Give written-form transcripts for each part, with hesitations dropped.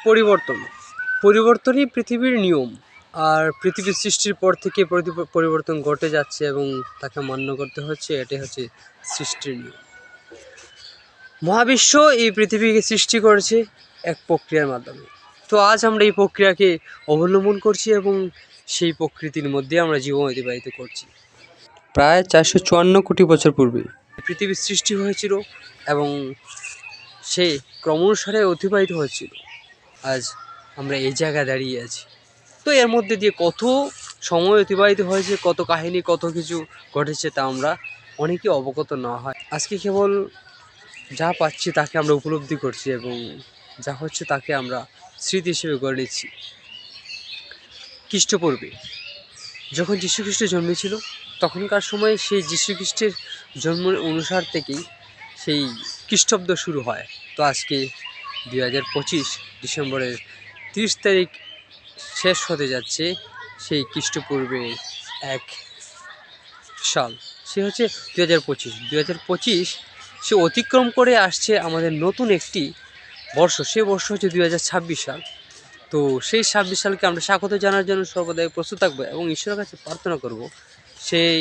পরিবর্তন পরিবর্তনই পৃথিবীর নিয়ম। আর পৃথিবীর সৃষ্টির পর থেকে পরিবর্তন ঘটে যাচ্ছে এবং তাকে মান্য করতে হচ্ছে, এটাই হচ্ছে সৃষ্টির নিয়ম। মহাবিশ্ব এই পৃথিবীকে সৃষ্টি করেছে এক প্রক্রিয়ার মাধ্যমে। তো আজ আমরা এই প্রক্রিয়াকে অবলম্বন করছি এবং সেই প্রকৃতির মধ্যে আমরা জীবন অতিবাহিত করছি। প্রায় 454 কোটি বছর পূর্বে পৃথিবীর সৃষ্টি হয়েছিল এবং সে ক্রমানুসারে অতিবাহিত হয়েছিল। আজ আমরা এই জায়গায় দাঁড়িয়ে আছি। তো এর মধ্যে দিয়ে কত সময় অতিবাহিত হয়েছে, কত কাহিনী, কত কিছু ঘটেছে তা আমরা অনেকে অবগত না হয়। আজকে কেবল যা পাচ্ছি তাকে আমরা উপলব্ধি করছি এবং যা হচ্ছে তাকে আমরা স্মৃতি হিসেবে গড়ে নিচ্ছি। খ্রিস্টপূর্বে যখন যীশুখ্রিস্ট জন্মেছিল তখনকার সময় সেই যীশুখ্রিস্টের জন্মের অনুসার থেকেই সেই খ্রিস্টাব্দ শুরু হয়। তো আজকে 2025 ডিসেম্বরের 30 তারিখ শেষ হতে যাচ্ছে সেই খ্রিস্টপূর্বে এক সাল, সে হচ্ছে 2025 সে অতিক্রম করে আসছে আমাদের নতুন একটি বর্ষ। সে বর্ষ হচ্ছে 2026 সাল। তো সেই 26 সালকে আমরা স্বাগত জানার জন্য সর্বদাই প্রস্তুত থাকবো এবং ঈশ্বরের কাছে প্রার্থনা করব সেই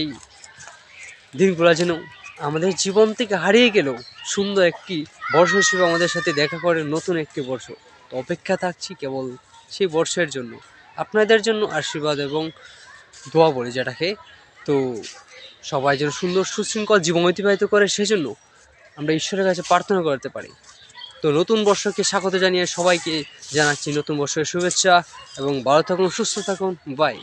দিনগুলো যেন আমাদের জীবন থেকে হারিয়ে গেলেও সুন্দর একটি বর্ষ হিসেবে আমাদের সাথে দেখা করে নতুন একটি বর্ষ। তো অপেক্ষা থাকছি কেবল সেই বর্ষের জন্য, আপনাদের জন্য আশীর্বাদ এবং দোয়া বলি যেটাকে। তো সবাই যেন সুন্দর সুশৃঙ্খল জীবন অতিবাহিত করে সেজন্য আমরা ঈশ্বরের কাছে প্রার্থনা করতে পারি। তো নতুন বর্ষকে স্বাগত জানিয়ে সবাইকে জানাচ্ছি নতুন বর্ষের শুভেচ্ছা এবং ভালো থাকুন, সুস্থ থাকুন, বাই।